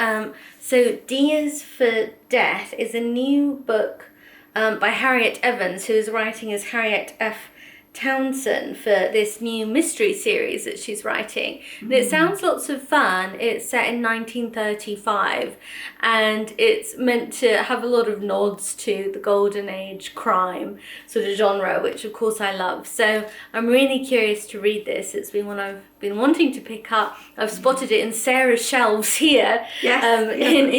So Dias for Death is a new book by Harriet Evans, who is writing as Harriet F. Townsend for this new mystery series that she's writing. And it sounds lots of fun. It's set in 1935, and it's meant to have a lot of nods to the golden age crime sort of genre, which of course I love. So I'm really curious to read this. It's been one I've been wanting to pick up. I've spotted it in Sarah's shelves here. In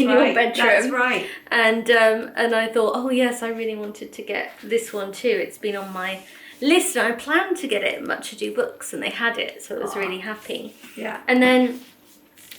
your bedroom. That's right. And I thought, oh yes, I really wanted to get this one too. It's been on my list, and I planned to get it at Much Ado Books, and they had it, so I was really happy. Yeah. And then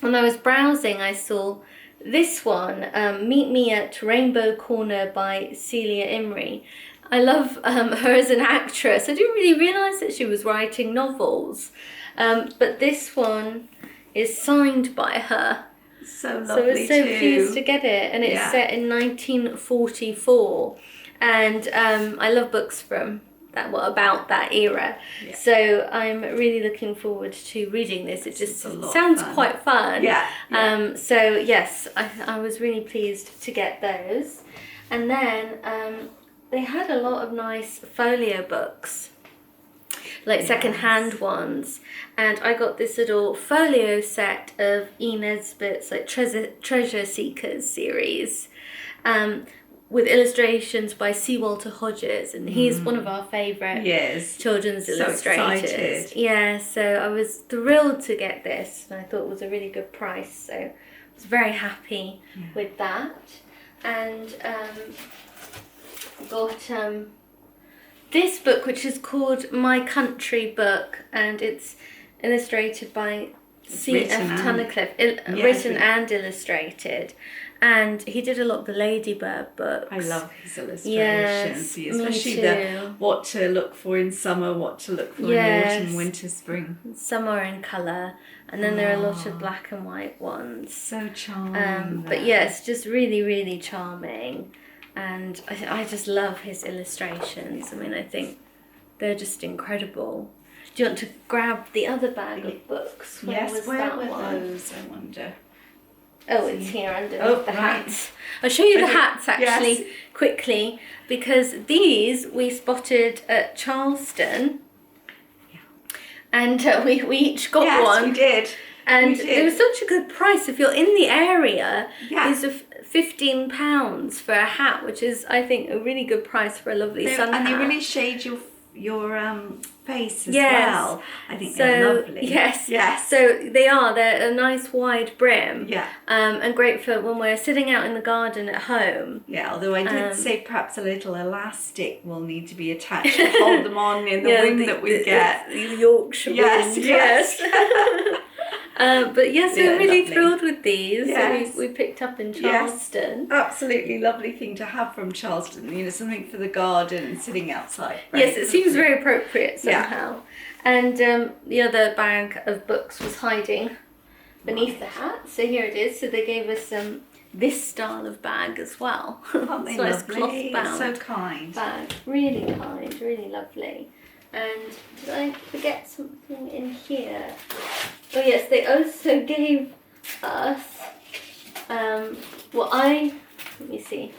when I was browsing, I saw this one, Meet Me at Rainbow Corner by Celia Imrie. I love her as an actress. I didn't really realise that she was writing novels, but this one is signed by her. So lovely. So I was so pleased to get it, and it's set in 1944, and I love books from about that era. So I'm really looking forward to reading this. It just sounds quite fun. So yes, I was really pleased to get those. And then they had a lot of nice folio books, like second-hand ones, and I got this little folio set of E. Nesbit's like Treasure Seekers series, with illustrations by C. Walter Hodges, and he's one of our favourite children's illustrators. Excited. Yeah, so I was thrilled to get this, and I thought it was a really good price, so I was very happy with that. And got this book, which is called My Country Book, and it's illustrated by C.F. Tunnicliffe, written and illustrated. And he did a lot of the Ladybird books. I love his illustrations. Yes, especially the what to look for in summer, what to look for in autumn, winter, spring. Some are in colour, and then there are a lot of black and white ones. So charming. But yes, just really, really charming. And I just love his illustrations. I mean, I think they're just incredible. Do you want to grab the other bag of books? Where were those, I wonder? Oh, it's here underneath the hats. I'll show you the hats actually quickly, because these we spotted at Charleston. And we each got one. Yes, we did. And it was such a good price. If you're in the area, it's £15 for a hat, which is, I think, a really good price for a lovely sun hat. And they really shade your face as well. I think they're lovely. Yes. So they're a nice wide brim. Yeah. And great for when we're sitting out in the garden at home. Yeah, although I did say perhaps a little elastic will need to be attached to hold them on in the wind that we get. The Yorkshire wind. Yes. But yes, we're really thrilled with these. Yes. We picked up in Charleston. Yes, absolutely lovely thing to have from Charleston. Something for the garden and sitting outside. Yes, it seems very appropriate somehow. And the other bag of books was hiding beneath the hat. So here it is. So they gave us this style of bag as well. Aren't they nice lovely? cloth-bound So kind. bag. Really kind, really lovely. And did I forget something in here? Oh yes, they also gave us, let me see.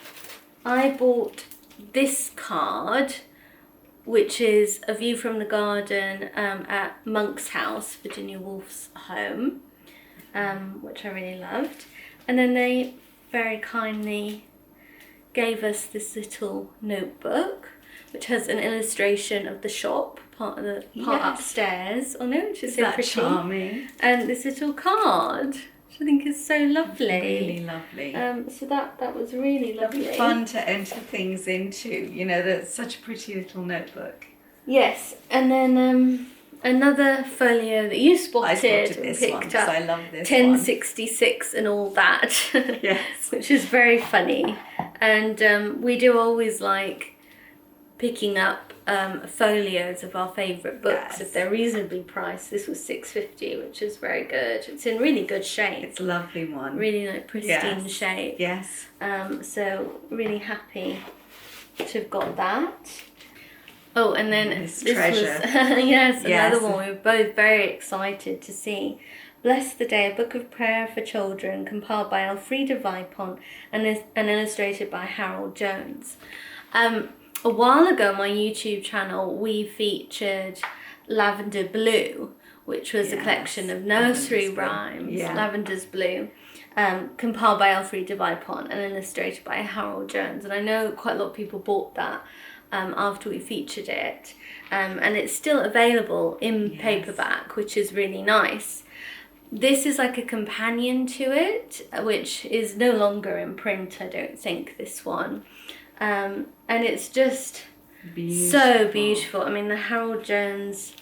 I bought this card, which is a view from the garden at Monk's house, Virginia Woolf's home, which I really loved. And then they very kindly gave us this little notebook, which has an illustration of the shop, part of the part Yes. upstairs on it, which is Is so that pretty. charming? And this little card, which I think is so lovely. Really lovely. So that was really lovely. Fun to enter things into. You know, that's such a pretty little notebook. Yes, and then another folio that you spotted, I spotted and this picked one up. because I love this 1066 and all that. Yes. Which is very funny. And we do always like picking up folios of our favourite books if they're reasonably priced. This was £6.50, which is very good. It's in really good shape. It's a lovely one. Really like pristine shape. Yes. So really happy to have got that. Oh, and then this this treasure. was another one we were both very excited to see. Bless the Day, a book of prayer for children, compiled by Elfrida Vipont and illustrated by Harold Jones. A while ago on my YouTube channel, we featured Lavender Blue, which was a collection of nursery rhymes, Lavender's Blue, compiled by Elfrida Vipont and illustrated by Harold Jones. And I know quite a lot of people bought that after we featured it. And it's still available in paperback, which is really nice. This is like a companion to it, which is no longer in print, I don't think, this one. And it's just so beautiful. I mean, the Harold Jones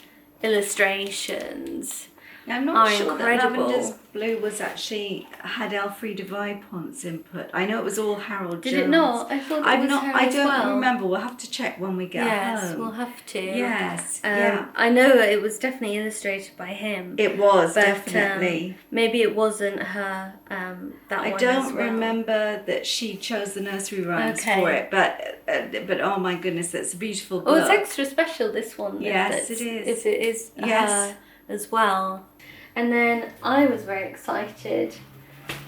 illustrations I'm not sure incredible. that Lavender's Blue was actually had Elfrida Vipont's input. I know it was all Harold Jones. Did it not? I thought it was Harold I as don't well. remember. We'll have to check when we get home. Yes, we'll have to. Yes, I know it was definitely illustrated by him. It was, but, definitely. Maybe it wasn't her, that I one don't as well. remember that she chose the nursery rhymes for it, but oh my goodness, that's a beautiful book. Oh, it's extra special, this one. Yes, it is. If it is her as well. And then I was very excited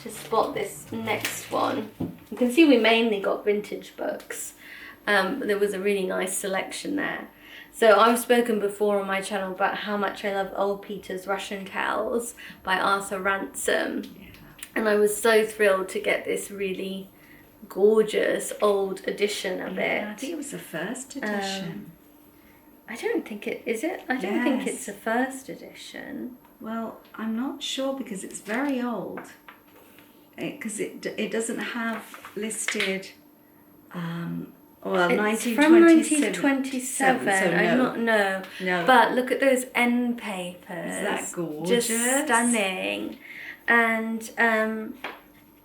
to spot this next one. You can see we mainly got vintage books. There was a really nice selection there. So I've spoken before on my channel about how much I love Old Peter's Russian Tales by Arthur Ransom. Yeah. And I was so thrilled to get this really gorgeous old edition of it. I think it was the first edition. I don't think it is it. I don't think it's the first edition. Well, I'm not sure because it's very old. Because it doesn't have listed. Well, it's 1927. from 1927. So I'm not No. But look at those end papers. Is that gorgeous? Just stunning, and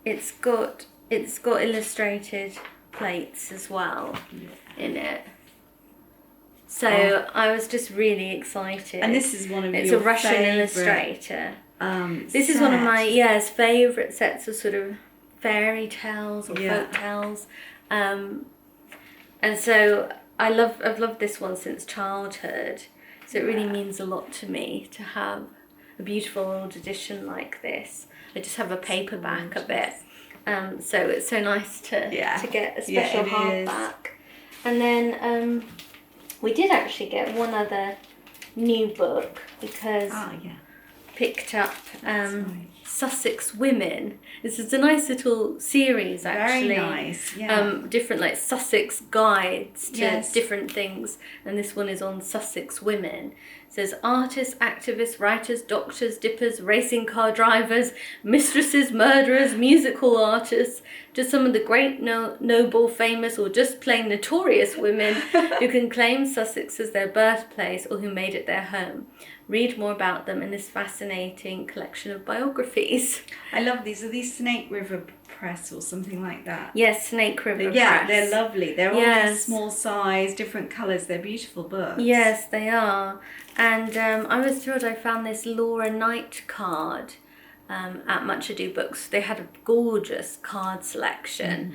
it's got illustrated plates as well in it. So I was just really excited. And this is one of it's your a Russian favourite, illustrator. This is one of my favourite sets of sort of fairy tales or folk tales. And so I've loved this one since childhood. So it really means a lot to me to have a beautiful old edition like this. I just have a paperback of it. So it's so nice to get a special hardback. And then we did actually get one other new book because picked up Sussex Women. This is a nice little series actually. Very nice. Yeah. Different like Sussex guides to different things, and this one is on Sussex Women. It says artists, activists, writers, doctors, dippers, racing car drivers, mistresses, murderers, musical artists, just some of the great, noble, famous, or just plain notorious women who can claim Sussex as their birthplace or who made it their home. Read more about them in this fascinating collection of biographies. I love these. Are these Snake River Press or something like that? Yes, Snake River Press. Yeah, they're lovely. They're all small size, different colours. They're beautiful books. Yes, they are. And I was thrilled I found this Laura Knight card at Much Ado Books. They had a gorgeous card selection.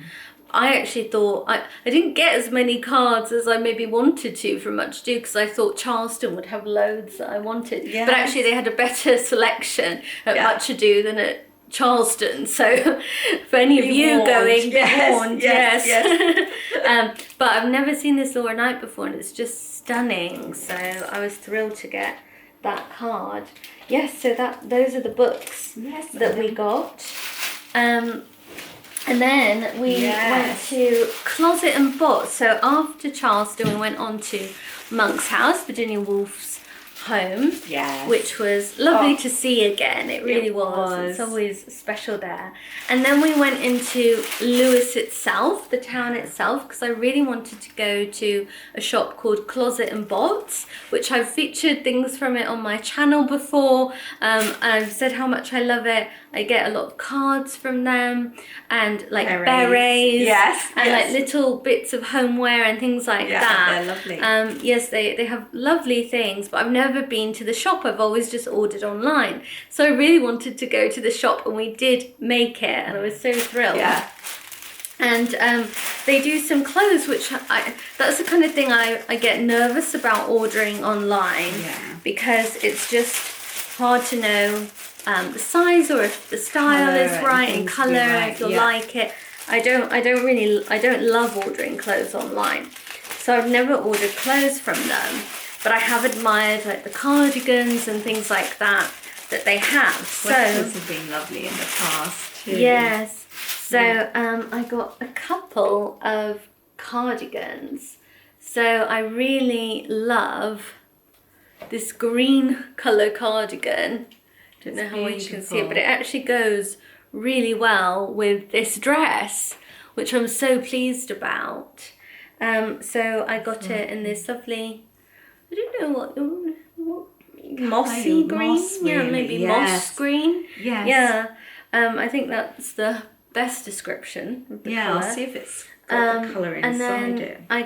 I actually thought, I didn't get as many cards as I maybe wanted to from Much Ado because I thought Charleston would have loads that I wanted. Yes. But actually they had a better selection at Much Ado than at Charleston. So for any of you going, be warned. Yes. But I've never seen this Laura Knight before and it's just stunning. So I was thrilled to get that card. Yes, so those are the books that we got. And then we went to Closet and Bot. So after Charleston, we went on to Monk's house, Virginia Woolf's home, which was lovely to see again. It really was. It's always special there. And then we went into Lewes itself, the town itself, because I really wanted to go to a shop called Closet and Bots, which I've featured things from it on my channel before. I've said how much I love it. I get a lot of cards from them and like berets and like little bits of homeware and things like that. They're lovely. Yes, they have lovely things, but I've never been to the shop. I've always just ordered online. So I really wanted to go to the shop, and we did make it, and I was so thrilled. Yeah. And they do some clothes, which that's the kind of thing I get nervous about ordering online because it's just hard to know the size or if the style is right and colour, if you'll like it. I don't love ordering clothes online, so I've never ordered clothes from them, but I have admired like the cardigans and things like that they have. So those have been lovely in the past too. Yes. So I got a couple of cardigans. So I really love this green colour cardigan. Don't know how well you can see it, but it actually goes really well with this dress, which I'm so pleased about. So I got it in this lovely, I don't know what mossy green, moss green. Yes. Yeah. I think that's the best description of the colour. I'll see if it's got the colour inside and then it. I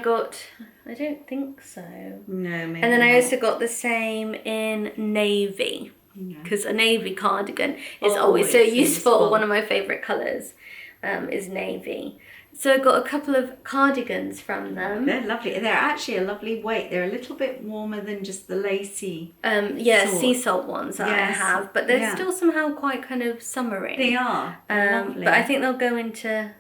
don't think so. No, maybe. And then I also got the same in navy, because a navy cardigan is always so useful. One of my favourite colours is navy. So I got a couple of cardigans from them. They're lovely. They're actually a lovely weight. They're a little bit warmer than just the lacy sea salt ones that I have, but they're still somehow quite kind of summery. They are. Lovely. But I think they'll go into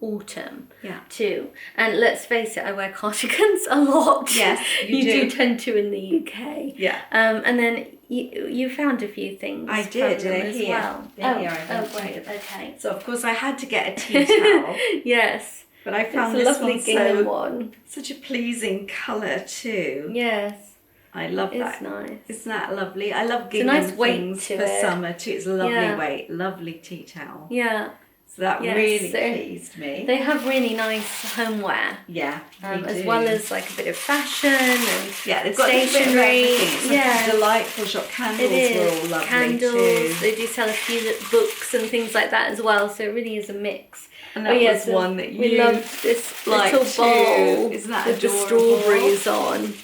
autumn too. And let's face it, I wear cardigans a lot. Yes, you do tend to in the UK. Yeah. And then you found a few things. I did. From them as Here. well. Great. Okay. So of course I had to get a tea towel. Yes. But I found it's this a lovely gingham one. Such a pleasing colour too. Yes. I love that. It's nice. Isn't that lovely? I love gingham things for summer too. It's a lovely weight. Lovely tea towel. Yeah. So that really pleased me. They have really nice homeware. Yeah, as well as like a bit of fashion and they've got stationery. It's a delightful shop. Candles were all lovely too. They do sell a few books and things like that as well. So it really is a mix. And that was one that we loved this little bowl Isn't that with adorable? the strawberries on.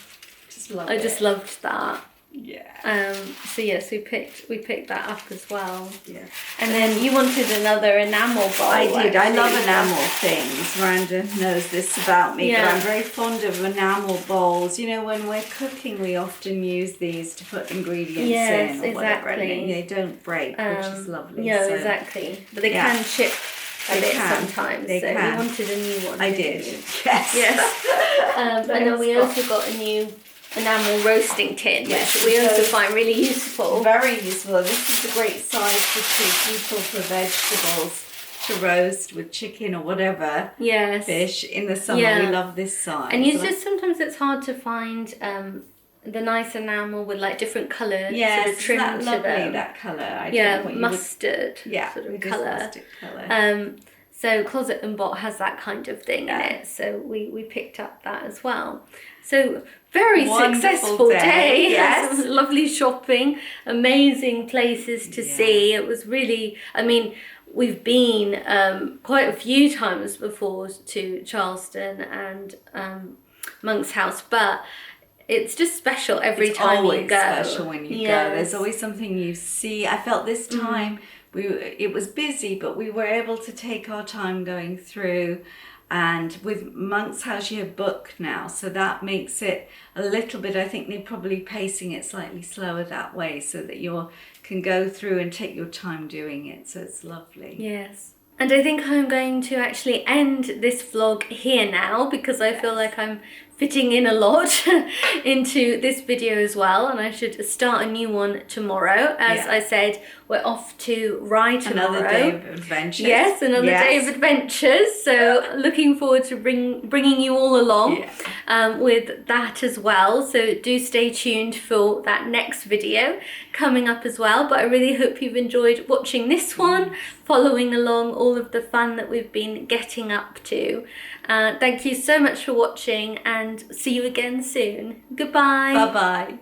I just loved that. Yeah. So yes, we picked that up as well. Yeah. And then you wanted another enamel bowl. I did. I love enamel things. Miranda knows this about me, but I'm very fond of enamel bowls. You know, when we're cooking, we often use these to put ingredients in or whatever. And they don't break, which is lovely. Yeah, exactly. But they can chip a bit sometimes. They can. You wanted a new one. I did. You? Yes. And then we also got a new enamel roasting tin, which we also find really useful. Very useful. This is a great size for two people for vegetables to roast with chicken or whatever. Yes. Fish in the summer. We love this size. And sometimes it's hard to find the nice enamel with like different colours sort of trim that to lovely, them. that colour. Mustard sort of colour. Mustard colour. So Closet and Bot has that kind of thing in it. So we picked up that as well. So very successful day. Yes. Lovely shopping, amazing places to see. It was really, we've been quite a few times before to Charleston and Monk's house, but it's just special every time you go. It's special when you go. There's always something you see. I felt this time it was busy, but we were able to take our time going through. And with Monk's house, you have book now, so that makes it a little bit. I think they're probably pacing it slightly slower that way, so that you can go through and take your time doing it. So it's lovely. Yes. And I think I'm going to actually end this vlog here now because I feel like I'm fitting in a lot into this video as well, and I should start a new one tomorrow. As I said, we're off to Rye tomorrow. Another day of adventures. Yes, another day of adventures. So looking forward to bringing you all along with that as well. So do stay tuned for that next video coming up as well. But I really hope you've enjoyed watching this one, following along all of the fun that we've been getting up to. Thank you so much for watching, and see you again soon. Goodbye. Bye-bye.